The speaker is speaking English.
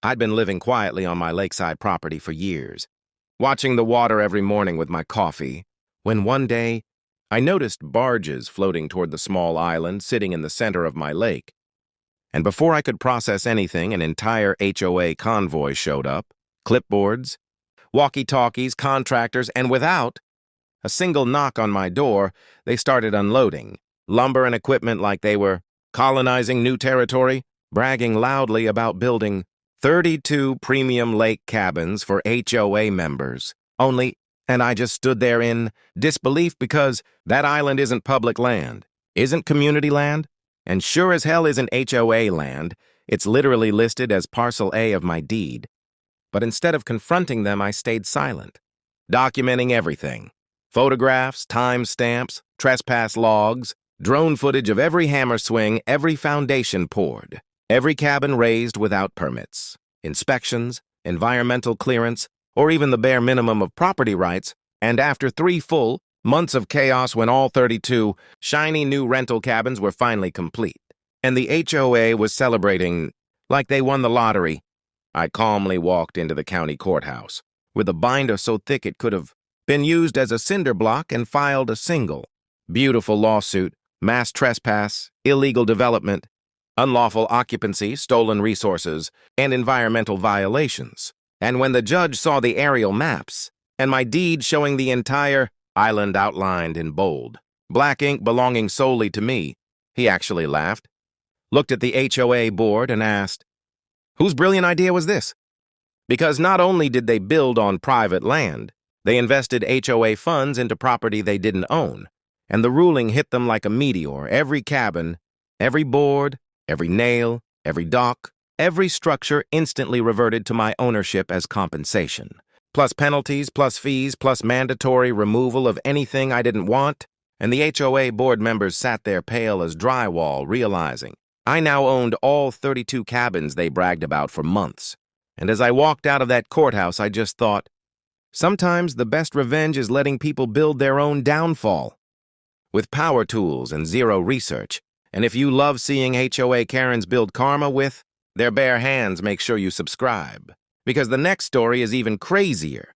I'd been living quietly on my lakeside property for years, watching the water every morning with my coffee, when one day I noticed barges floating toward the small island sitting in the center of my lake. And before I could process anything, an entire HOA convoy showed up, clipboards, walkie-talkies, contractors, and without a single knock on my door, they started unloading lumber and equipment like they were colonizing new territory, bragging loudly about building 32 premium lake cabins for HOA members. And I just stood there in disbelief because that island isn't public land, isn't community land, and sure as hell isn't HOA land. It's literally listed as Parcel A of my deed. But instead of confronting them, I stayed silent, documenting everything. Photographs, timestamps, trespass logs, drone footage of every hammer swing, every foundation poured, every cabin raised without permits, inspections, environmental clearance, or even the bare minimum of property rights. And after 3 full months of chaos, when all 32 shiny new rental cabins were finally complete, and the HOA was celebrating like they won the lottery, I calmly walked into the county courthouse with a binder so thick it could have been used as a cinder block and filed a single, beautiful lawsuit: mass trespass, illegal development, unlawful occupancy, stolen resources, and environmental violations. And when the judge saw the aerial maps and my deed showing the entire island outlined in bold, black ink belonging solely to me, he actually laughed, looked at the HOA board and asked, "Whose brilliant idea was this?" Because not only did they build on private land, they invested HOA funds into property they didn't own, and the ruling hit them like a meteor. Every cabin, every board, every nail, every dock, every structure instantly reverted to my ownership as compensation, plus penalties, plus fees, plus mandatory removal of anything I didn't want. And the HOA board members sat there pale as drywall, realizing I now owned all 32 cabins they bragged about for months. And as I walked out of that courthouse, I just thought, sometimes the best revenge is letting people build their own downfall. With power tools and zero research. And if you love seeing HOA Karens build karma with their bare hands, make sure you subscribe. Because the next story is even crazier.